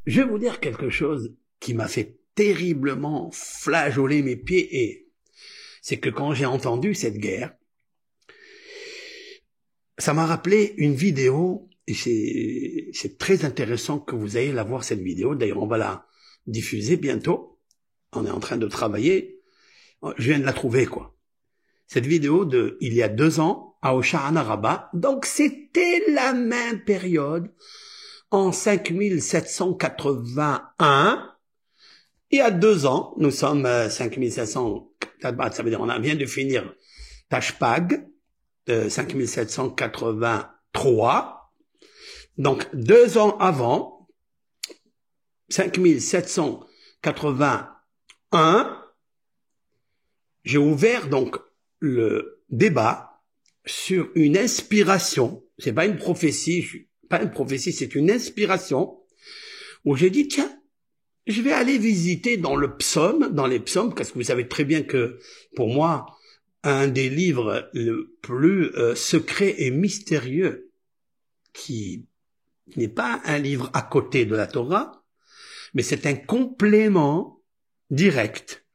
Je vais vous dire quelque chose qui m'a fait terriblement flageoler mes pieds, et c'est que quand j'ai entendu cette guerre, ça m'a rappelé une vidéo, et c'est très intéressant que vous ayez la voir, cette vidéo. D'ailleurs, on va la diffuser bientôt. On est en train de travailler. Je viens de la trouver, quoi. Cette vidéo il y a 2 ans, à Osha'ana Rabat. Donc, c'était la même période, en 5781. Il y a 2 ans, nous sommes 5700, ça veut dire on vient de finir Tashpag, 5783. Donc, 2 ans avant, 5781, j'ai ouvert donc le débat sur une inspiration. C'est pas une prophétie, c'est une inspiration où j'ai dit, tiens, je vais aller visiter dans les psaumes, parce que vous savez très bien que, pour moi, un des livres le plus secret et mystérieux, qui n'est pas un livre à côté de la Torah, mais c'est un complément direct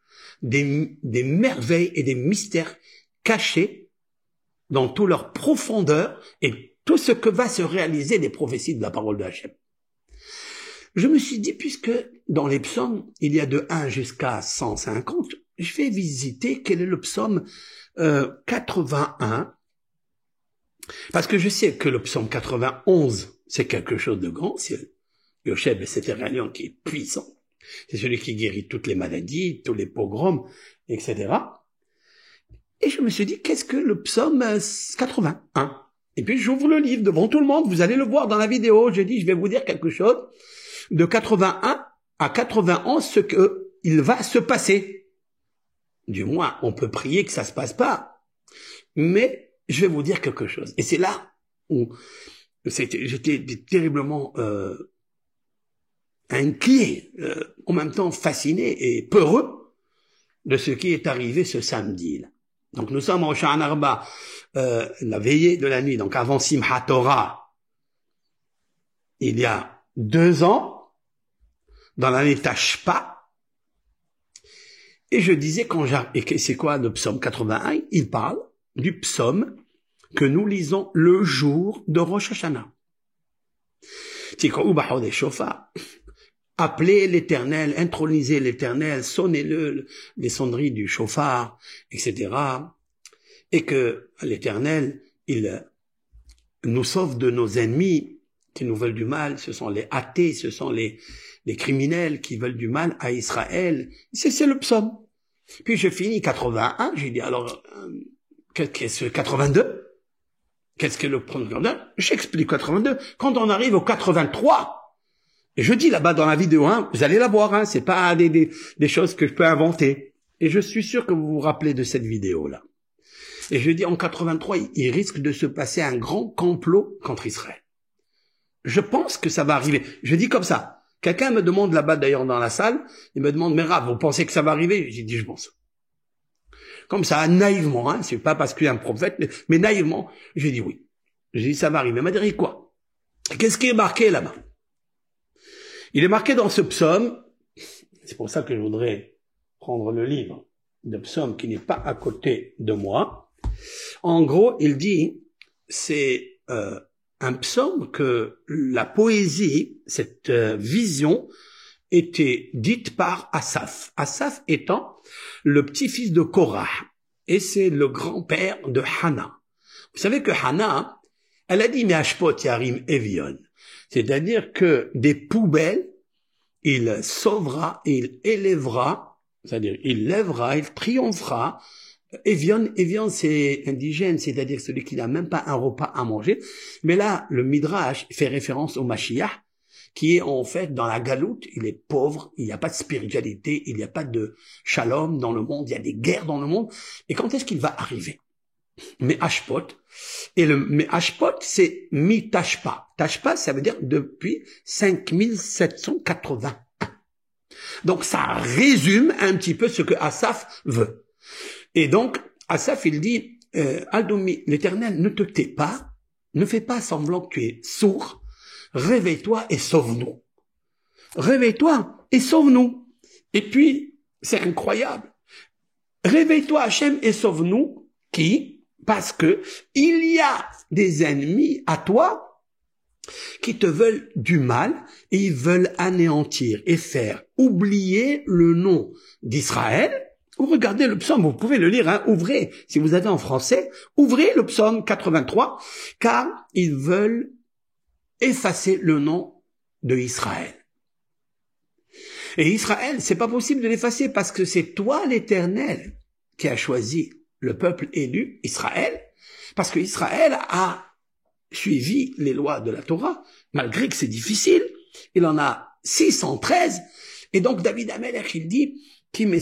des merveilles et des mystères cachés dans toute leur profondeur et tout ce que va se réaliser des prophéties de la parole de Hachem. Je me suis dit, puisque dans les psaumes, il y a de 1 jusqu'à 150, je vais visiter quel est le psaume 81, parce que je sais que le psaume 91, c'est quelque chose de grand, c'est Yocheb et Seter qui est puissant, c'est celui qui guérit toutes les maladies, tous les pogroms, etc. Et je me suis dit, qu'est-ce que le psaume 81? Et puis j'ouvre le livre devant tout le monde, vous allez le voir dans la vidéo, je dis, je vais vous dire quelque chose, de 81 à 91, ce qu'il va se passer. Du moins, on peut prier que ça se passe pas. Mais je vais vous dire quelque chose. Et c'est là où j'étais terriblement inquiet, en même temps fasciné et peureux de ce qui est arrivé ce samedi-là. Donc nous sommes en Osha'ana Rabat, la veillée de la nuit, donc avant Simchat Torah, il y a 2 ans, dans l'année Tashpa, et je disais et c'est quoi le psaume 81? Il parle du psaume que nous lisons le jour de Rosh Hashanah. Appelez l'Éternel, intronisez l'Éternel, sonnez-le, les sonneries du chauffard, etc. Et que l'Éternel, il nous sauve de nos ennemis qui nous veulent du mal. Ce sont les athées, ce sont les criminels qui veulent du mal à Israël. C'est le psaume. Puis je finis 81, j'ai dit alors, qu'est-ce que 82? Qu'est-ce que le psaume 82? J'explique 82. Quand on arrive au 83, et je dis là-bas dans la vidéo, vous allez la voir, c'est pas des choses que je peux inventer. Et je suis sûr que vous vous rappelez de cette vidéo-là. Et je dis en 83, il risque de se passer un grand complot contre Israël. Je pense que ça va arriver. Je dis comme ça. Quelqu'un me demande là-bas, d'ailleurs, dans la salle, il me demande, mais Rav, vous pensez que ça va arriver? J'ai dit, je pense. Comme ça, naïvement, c'est pas parce qu'il y a un prophète, mais naïvement, j'ai dit oui. J'ai dit, ça va arriver. Il m'a dit, quoi? Qu'est-ce qui est marqué là-bas? Il est marqué dans ce psaume, c'est pour ça que je voudrais prendre le livre de psaume qui n'est pas à côté de moi. En gros, il dit, c'est un psaume que la poésie, cette vision, était dite par Asaph. Asaph étant le petit-fils de Korah, et c'est le grand-père de Hana. Vous savez que Hana, elle a dit Me'ashpot Yarim Evion, c'est-à-dire que des poubelles, il sauvera, il élèvera, c'est-à-dire il lèvera, il triomphera. Evion, c'est indigène, c'est-à-dire celui qui n'a même pas un repas à manger. Mais là, le Midrash fait référence au Mashiach, qui est en fait dans la galoute, il est pauvre, il n'y a pas de spiritualité, il n'y a pas de shalom dans le monde, il y a des guerres dans le monde. Et quand est-ce qu'il va arriver? Mais Ashpot, et le Ashpot, c'est mi-Tashpa. Tashpa, ça veut dire depuis 5780. Donc ça résume un petit peu ce que Asaph veut. Et donc, Asaph, il dit, Adomi, l'Éternel, ne te tais pas, ne fais pas semblant que tu es sourd, réveille-toi et sauve-nous. réveille-toi et sauve-nous. Et puis, c'est incroyable. Réveille-toi, Hachem, et sauve-nous. Qui? Parce que il y a des ennemis à toi qui te veulent du mal et ils veulent anéantir et faire oublier le nom d'Israël. Ou regardez le psaume, vous pouvez le lire, hein, ouvrez, si vous avez en français, ouvrez le psaume 83, car ils veulent effacer le nom de Israël. Et Israël, c'est pas possible de l'effacer parce que c'est toi, l'Éternel, qui a choisi le peuple élu, Israël, parce que Israël a suivi les lois de la Torah, malgré que c'est difficile. Il en a 613. Et donc David Amelech, il dit, et le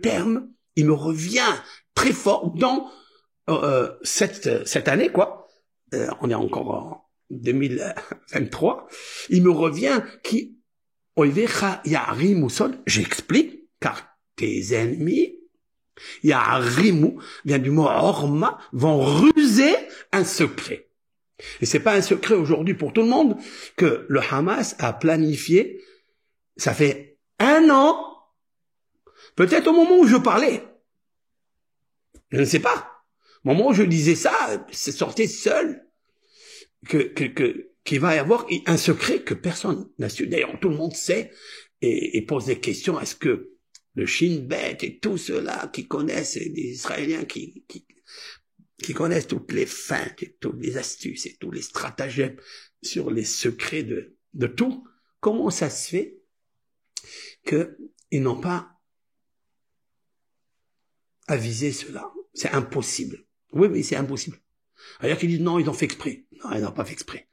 terme, il me revient très fort dans cette année, quoi. On est encore en 2023. Il me revient qui j'explique, car tes ennemis, Ya'arimu, vient du mot orma, vont ruser un secret. Et c'est pas un secret aujourd'hui pour tout le monde que le Hamas a planifié, ça fait 1 an, peut-être au moment où je parlais, je ne sais pas, au moment où je disais ça, c'est sorti seul, qu'il va y avoir un secret que personne n'a su. D'ailleurs, tout le monde sait et pose des questions. Est-ce que le Shin Bet et tout ceux-là qui connaissent, des Israéliens qui connaissent toutes les feintes et toutes les astuces et tous les stratagèmes sur les secrets de tout, comment ça se fait qu'ils n'ont pas avisé cela? C'est impossible. Oui, c'est impossible. Alors qu'ils disent non, ils ont fait exprès. Non, ils n'ont pas fait exprès.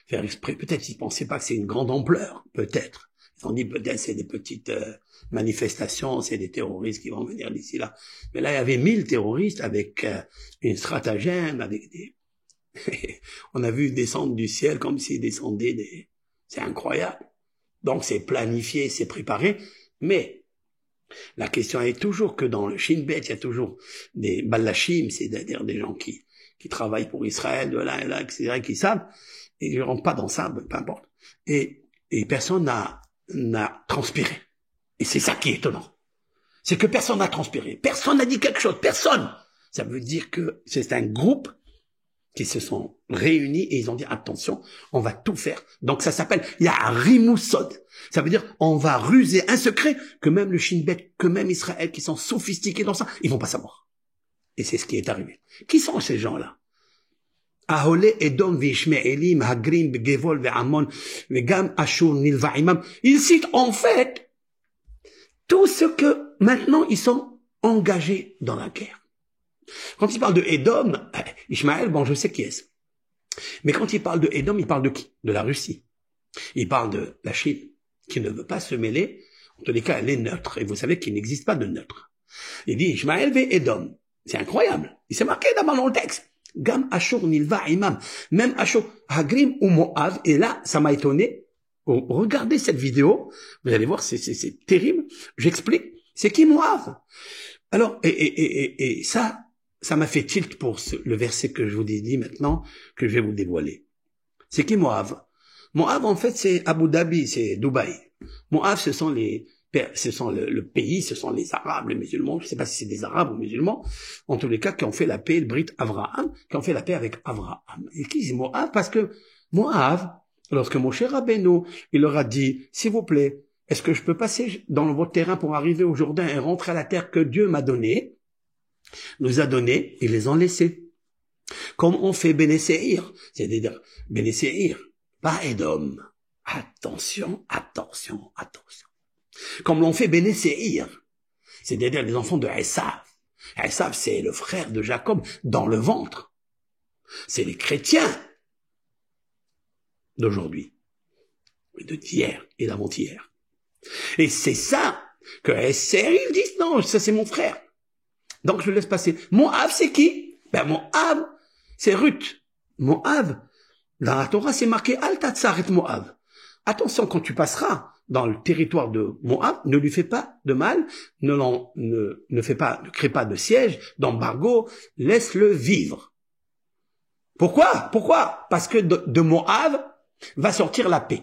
Faire exprès, peut-être ils pensaient pas que c'est une grande ampleur, peut-être. Ils ont dit peut-être c'est des petites manifestations, c'est des terroristes qui vont venir d'ici là. Mais là, il y avait 1000 terroristes avec une stratagème, avec des... On a vu descendre du ciel comme s'ils descendaient des... C'est incroyable. Donc c'est planifié, c'est préparé, mais la question est toujours que dans le Shin Bet, il y a toujours des balachim, c'est-à-dire des gens qui travaillent pour Israël, de là et là, etc., qui savent, et je ne rentre pas dans ça, peu importe. Et personne n'a transpiré. Et c'est ça qui est étonnant. C'est que personne n'a transpiré. Personne n'a dit quelque chose. Personne. Ça veut dire que c'est un groupe qui se sont réunis et ils ont dit attention, on va tout faire. Donc ça s'appelle Ya'arimusod. Ça veut dire on va ruser un secret que même le Shin Bet, que même Israël qui sont sophistiqués dans ça, ils vont pas savoir. Et c'est ce qui est arrivé. Qui sont ces gens-là? Aholé Edom v'Ishmaelim Hagrim Begevol ve'Amon ve'Gam Ashur Nilva Imam. Ils citent en fait tout ce que maintenant ils sont engagés dans la guerre. Quand il parle de Edom, Ishmaël, bon, je sais qui est-ce. Mais quand il parle de Edom, il parle de qui? De la Russie. Il parle de la Chine, qui ne veut pas se mêler. En tous les cas, elle est neutre. Et vous savez qu'il n'existe pas de neutre. Il dit Ishmaël ve Edom. C'est incroyable. Il s'est marqué d'abord dans le texte. Gam Ashur Nilva Imam. Même Ashur, Hagrim ou Moav. Et là, ça m'a étonné. Regardez cette vidéo. Vous allez voir, c'est terrible. J'explique. C'est qui Moav? Alors, et ça m'a fait tilt pour le verset que je vous ai dit maintenant, que je vais vous dévoiler. C'est qui Moav? Moav, en fait, c'est Abu Dhabi, c'est Dubaï. Moav, ce sont le pays, ce sont les Arabes, les musulmans, je ne sais pas si c'est des Arabes ou musulmans, en tous les cas, qui ont fait la paix, le Brit Avraham, qui ont fait la paix avec Avraham. Et qui c'est Moav? Parce que Moav, lorsque Moshe Rabbeinu, il leur a dit, s'il vous plaît, est-ce que je peux passer dans votre terrain pour arriver au Jourdain et rentrer à la terre que Dieu m'a donnée, nous a donné, ils les ont laissés. Comme on fait Béné Séhir, c'est-à-dire Béné Séhir, pas Édom. Attention. Comme l'on fait Béné Séhir, c'est-à-dire les enfants de Esav. Esav, c'est le frère de Jacob dans le ventre. C'est les chrétiens d'aujourd'hui, de d'hier et d'avant-hier. Et c'est ça que Esav dit, non, ça c'est mon frère. Donc je laisse passer. Moav, c'est qui? Ben Moav, c'est Ruth. Moav, dans la Torah, c'est marqué Al Tatzaret Moav. Attention, quand tu passeras dans le territoire de Moav, ne lui fais pas de mal, ne crée pas de siège, d'embargo, laisse-le vivre. Pourquoi? Parce que de Moav va sortir la paix.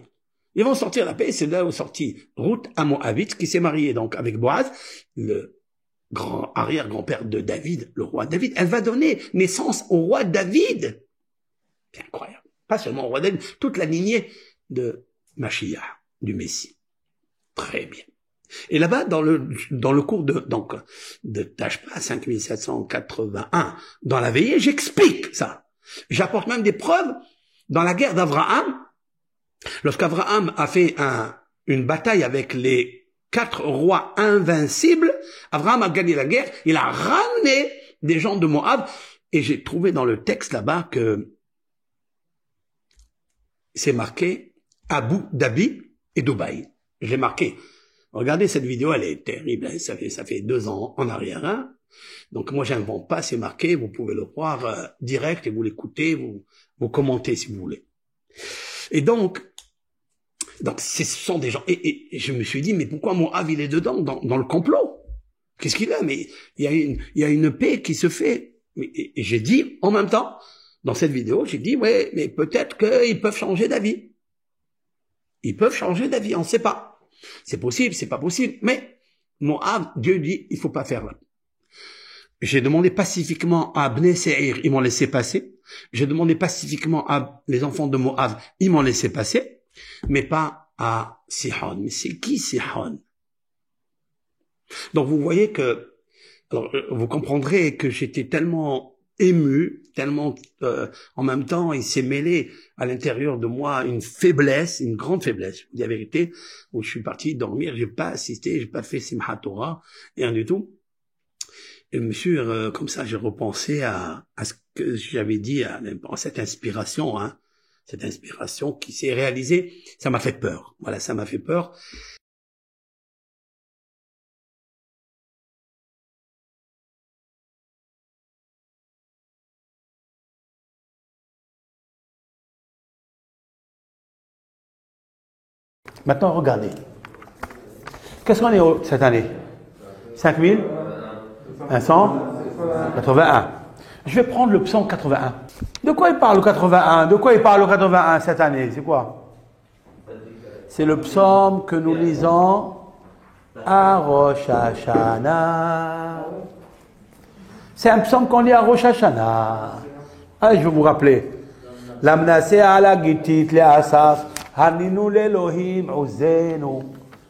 Ils vont sortir la paix, c'est là où est sorti Ruth à Moabite, qui s'est mariée donc avec Boaz, le grand arrière-grand-père de David, le roi David. Elle va donner naissance au roi David. C'est incroyable. Pas seulement au roi David, toute la lignée de Mashiach, du Messie. Très bien. Et là-bas, dans le cours de Tashpa 5781, dans la veillée, j'explique ça. J'apporte même des preuves dans la guerre d'Abraham. Lorsqu'Abraham a fait une bataille avec les 4 rois invincibles, Abraham a gagné la guerre, il a ramené des gens de Moab, et j'ai trouvé dans le texte là-bas que c'est marqué Abu Dhabi et Dubaï. Je l'ai marqué. Regardez cette vidéo, elle est terrible, hein, ça fait 2 ans en arrière. Hein. Donc moi j'invente pas, c'est marqué, vous pouvez le voir direct et vous l'écoutez, vous commentez si vous voulez. Et donc ce sont des gens. Et je me suis dit, mais pourquoi Moab il est dedans dans le complot? Qu'est-ce qu'il a? Mais il y a une paix qui se fait. Et j'ai dit en même temps dans cette vidéo, j'ai dit ouais, mais peut-être qu'ils peuvent changer d'avis. Ils peuvent changer d'avis, on ne sait pas. C'est possible, c'est pas possible, mais Moab, Dieu dit, il faut pas faire là. J'ai demandé pacifiquement à Bnei Seir, ils m'ont laissé passer. J'ai demandé pacifiquement à les enfants de Moab, ils m'ont laissé passer, mais pas à Sihon. Mais c'est qui Sihon? Donc vous voyez que, alors vous comprendrez que j'étais tellement ému, tellement en même temps il s'est mêlé à l'intérieur de moi une faiblesse, une grande faiblesse. Je vous dis la vérité, où je suis parti dormir, j'ai pas assisté, j'ai pas fait Simchat Torah, rien du tout. Et monsieur, comme ça, j'ai repensé à ce que j'avais dit, à cette inspiration, hein, cette inspiration qui s'est réalisée. Ça m'a fait peur. Voilà, ça m'a fait peur. Maintenant, regardez. Qu'est-ce qu'on est cette année? 5181. Je vais prendre le psaume 81. De quoi il parle le 81? De quoi il parle le 81 cette année? C'est quoi? C'est le psaume que nous lisons à Rosh Hashanah. C'est un psaume qu'on lit à Rosh Hashanah. Allez, je vais vous rappeler. L'amnasé ala gitit le asaf. Haninu l'Elohim ozenu.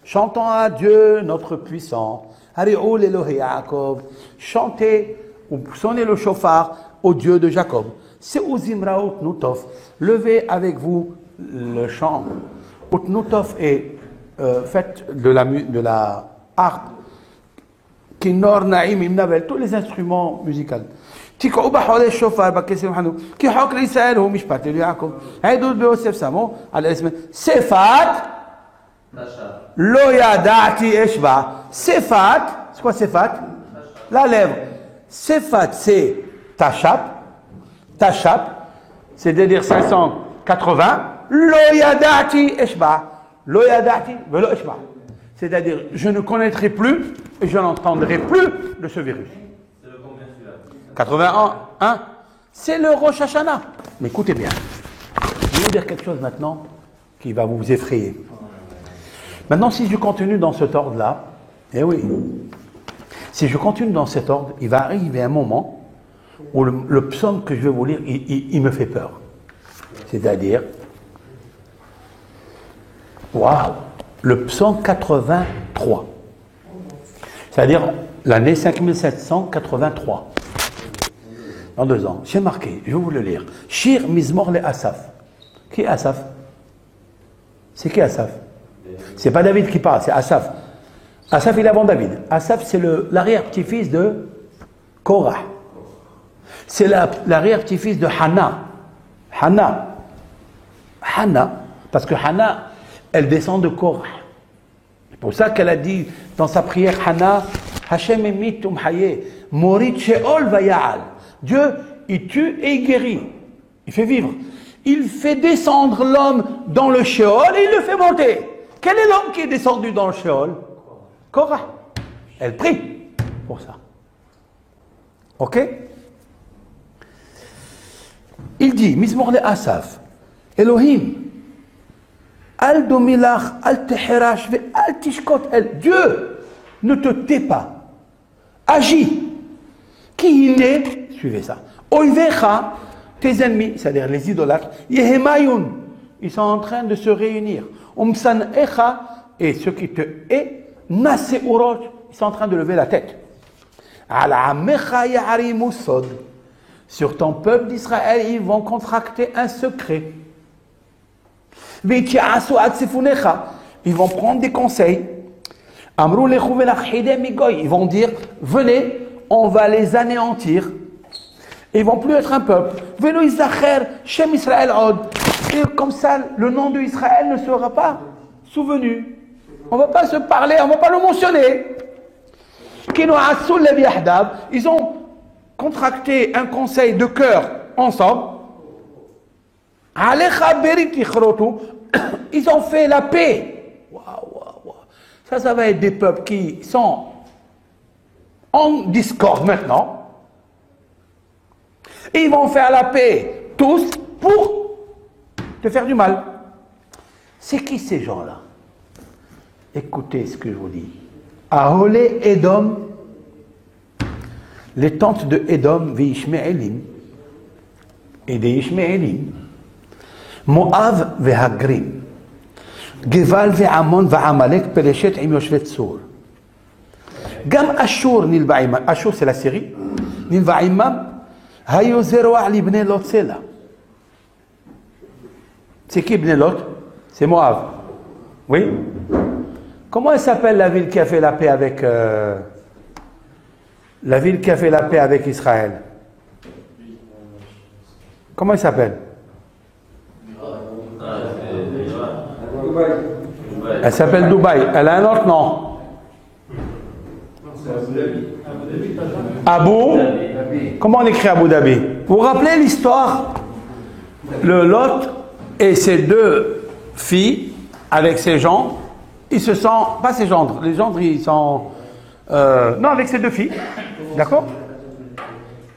Chantons à Dieu notre puissant. Hari'u l'Elohi Yaakov. Chantez ou sonnez le chauffard au Dieu de Jacob. Se'uzimra utnutof. Levez avec vous le chant. Utnutof est fait de la harpe. Kinor naim imnavel. Tous les instruments musicaux. תקעו בחולי שופר בכסף חנו, כי חוק לישראל הוא משפט ליעקב. העדות ביוסף שמו על הסם שפת לא ידעתי אשבה. שפת, c'est quoi שפת? La lèvre. שפת c'est ta chape, c'est-à-dire 580. לא ידעתי אשבה. לא ידעתי ולא אשבה. C'est-à-dire je ne connaîtrai plus et je n'entendrai plus de ce virus. 81, hein? C'est le Rosh Hashanah. Mais écoutez bien, je vais vous dire quelque chose maintenant qui va vous effrayer. Maintenant, si je continue dans cet ordre-là, eh oui, si je continue dans cet ordre, il va arriver un moment où le psaume que je vais vous lire, il me fait peur. C'est-à-dire, waouh, le psaume 83. C'est-à-dire l'année 5783. Dans 2 ans. J'ai marqué, je vais vous le lire. Shir Mizmor le Asaf. Qui est Asaf? C'est qui Asaf? C'est pas David qui parle, c'est Asaf. Asaf, il est avant David. Asaf, c'est l'arrière-petit-fils de Korah. C'est l'arrière-petit-fils de Hana. Hana, parce que Hana, elle descend de Korah. C'est pour ça qu'elle a dit dans sa prière, Hana, Hashem emit umhaye, morit sheol vayal. Dieu, il tue et il guérit. Il fait vivre. Il fait descendre l'homme dans le Sheol et il le fait monter. Quel est l'homme qui est descendu dans le Sheol? Korah. Elle prie pour ça. Ok? Il dit, Mizmor le Asaf, Elohim, Al domilach, al teherash, al tishkot el. Dieu ne te tait pas. Agis. Qui il est? Suivez ça. Oivecha, tes ennemis, c'est-à-dire les idolâtres, yehemayun, ils sont en train de se réunir. Umsan echa, et ceux qui te haïssent, naseurot, ils sont en train de lever la tête. Ala amecha ya'arimu sod. Sur ton peuple d'Israël, ils vont contracter un secret. Ils vont prendre des conseils. Ils vont dire, venez, on va les anéantir. Ils vont plus être un peuple. Et comme ça, le nom d'Israël ne sera pas souvenu. On ne va pas se parler, on ne va pas le mentionner. Ils ont contracté un conseil de cœur ensemble. Ils ont fait la paix. Ça va être des peuples qui sont en discorde maintenant. Et ils vont faire la paix, tous, pour te faire du mal. C'est qui ces gens-là? Écoutez ce que je vous dis. Aholé Edom, les tentes de Edom, Veishme'elim, et des Ishme'elim, Moav Vehagrim, Geval Ve'amon Va'amalek, Pelechet Im Yoshvet Sour. Gam Ashur Nilba'imam, Ashur c'est la Syrie, Nilba'imam, Hayo Zeroa Libne Lot Sela. C'est qui Ibn Lot? C'est Moav. Oui? Comment elle s'appelle la ville qui a fait la paix avec la ville qui a fait la paix avec Israël? Comment elle s'appelle? Elle s'appelle Dubaï. Elle a un autre nom. Abu. Comment on écrit Abu Dhabi? Vous vous rappelez l'histoire? Le Lot et ses deux filles avec ses gens. Ils se sont, pas ses gendres, les gendres ils sont, non avec ses deux filles, d'accord?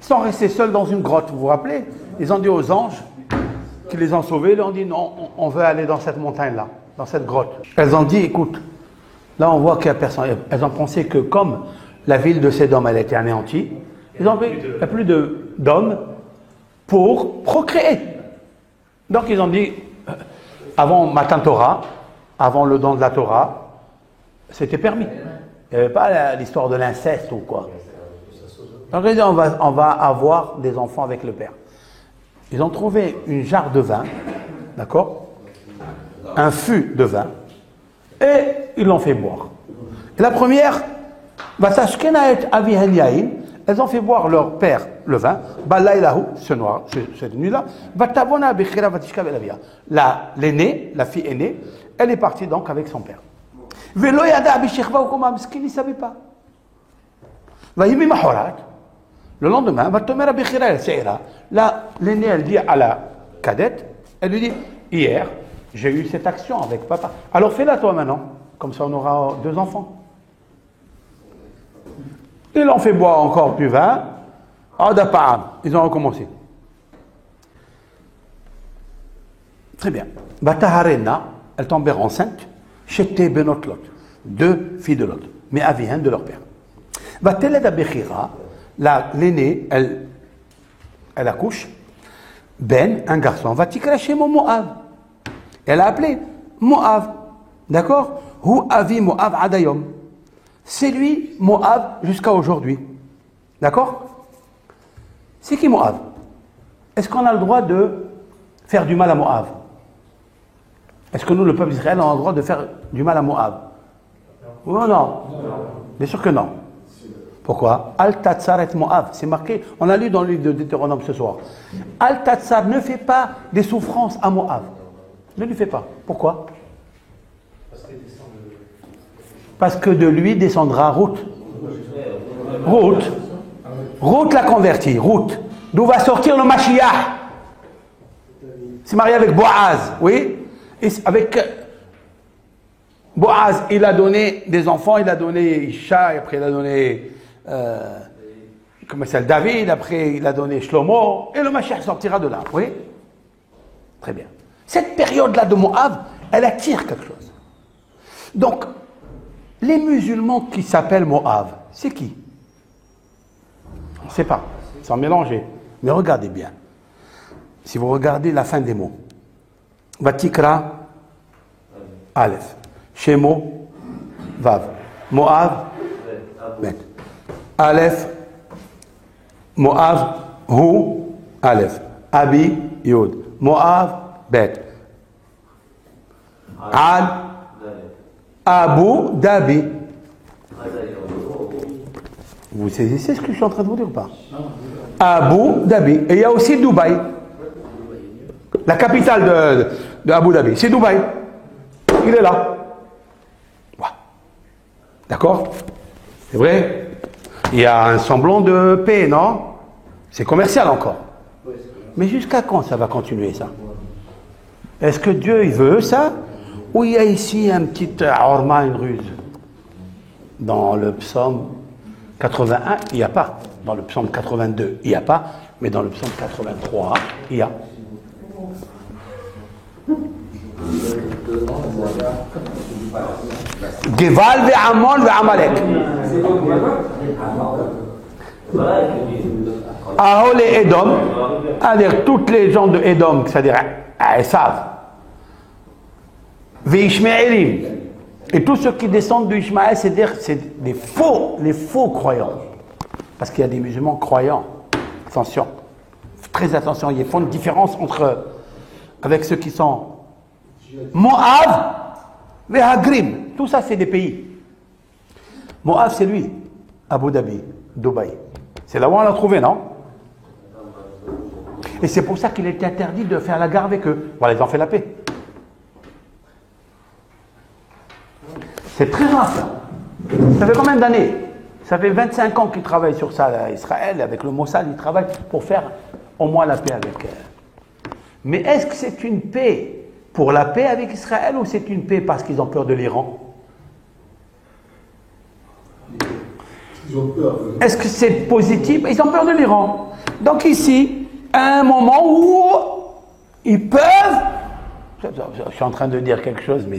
Ils sont restés seuls dans une grotte, vous vous rappelez? Ils ont dit aux anges qui les ont sauvés, ils leur ont dit non, on veut aller dans cette montagne-là, dans cette grotte. Elles ont dit écoute, là on voit qu'il n'y a personne, elles ont pensé que comme la ville de Sédom elle a été anéantie, ils ont dit il n'y a plus d'hommes pour procréer. Donc ils ont dit, avant Matan Torah, avant le don de la Torah, c'était permis. Il n'y avait pas l'histoire de l'inceste ou quoi. Donc ils disent, on va avoir des enfants avec le père. Ils ont trouvé une jarre de vin, d'accord? Un fût de vin, et ils l'ont fait boire. Et la première, elles ont fait boire leur père le vin, cette nuit-là, l'aînée, la fille aînée, elle est partie donc avec son père. Il ne savait pas. Le lendemain, là, l'aînée, elle dit à la cadette, elle lui dit, hier, j'ai eu cette action avec papa. Alors fais-la toi maintenant, comme ça on aura 2 enfants. Ils l'ont fait boire encore du vin. Ils ont recommencé. Très bien. Bataharena, elle tombèrent enceintes. Chété Benot Lot. 2 filles de Lot. Mais avihen de leur père. Bateleda Bechira, l'aînée, elle accouche. Ben, un garçon, va tikracher mon Moab. Elle a appelé Moab. D'accord? Hu avi Moab adayom. C'est lui, Moab, jusqu'à aujourd'hui. D'accord? C'est qui Moab? Est-ce qu'on a le droit de faire du mal à Moab? Est-ce que nous, le peuple d'Israël, on a le droit de faire du mal à Moab? Oui ou non? Bien sûr que non. Pourquoi? Al-Tatsar et Moab, c'est marqué, on a lu dans le livre de Deutéronome ce soir. Al-Tatsar ne fait pas des souffrances à Moab. Ne lui fait pas. Pourquoi? Parce que de lui descendra Ruth. Ruth l'a converti, Ruth. D'où va sortir le Mashiach? C'est marié avec Boaz, oui? Et avec Boaz, il a donné des enfants, il a donné Isha, et après il a donné comment ça, David, après il a donné Shlomo, et le Mashiach sortira de là, oui? Très bien. Cette période-là de Moab, Elle attire quelque chose. Donc, les musulmans qui s'appellent Moab, c'est qui? On ne sait pas, sans mélanger. Mais regardez bien. Si vous regardez la fin des mots, Vatikra, Aleph, Shemo, Vav, Moab, Bet, Aleph, Moab, Hu, Aleph, Abi, Yod, Moab, Bet, Al, Abu Dhabi. Vous saisissez ce que je suis en train de vous dire ou pas? Abu Dhabi. Et il y a aussi Dubaï. La capitale de Abu Dhabi, c'est Dubaï. Il est là. D'accord? C'est vrai? Il y a un semblant de paix, non? C'est commercial encore. Mais jusqu'à quand ça va continuer, ça? Est-ce que Dieu, il veut ça? Ou il y a ici un petit orma, une ruse? Dans le psaume 81, il n'y a pas. Dans le psaume 82, il n'y a pas. Mais dans le psaume 83, il y a. Geval ve'amon ve'amalek. Ahol et Edom, c'est-à-dire toutes les gens de Edom, c'est-à-dire Esav, ve'ishmaelim, et tous ceux qui descendent de Ishmaël, c'est-à-dire c'est les faux croyants, parce qu'il y a des musulmans croyants. Attention, très attention, ils font une différence avec ceux qui sont Moab et Hagrim. Tout ça, c'est des pays. Moab, c'est lui, Abu Dhabi, Dubaï. C'est là où on l'a trouvé, non? Et c'est pour ça qu'il était interdit de faire la guerre avec eux. Voilà, ils ont fait la paix. C'est très rare, ça. Ça fait combien d'années? Ça fait 25 ans qu'ils travaillent sur ça, à Israël, avec le Mossad, ils travaillent pour faire au moins la paix avec eux. Mais est-ce que c'est une paix pour la paix avec Israël ou c'est une paix parce qu'ils ont peur de l'Iran? Est-ce que c'est positif? Ils ont peur de l'Iran. Donc ici, à un moment où ils peuvent... Je suis en train de dire quelque chose, mais...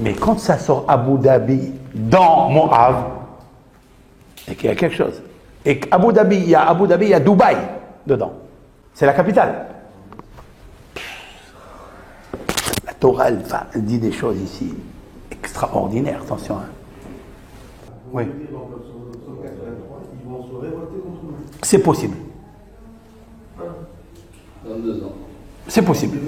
Mais quand ça sort Abu Dhabi dans Moab, et qu'il y a quelque chose. Et Abu Dhabi, il y a Dubaï dedans. C'est la capitale. La Torah, elle dit des choses ici extraordinaires, attention. Hein. Oui. C'est possible. C'est possible.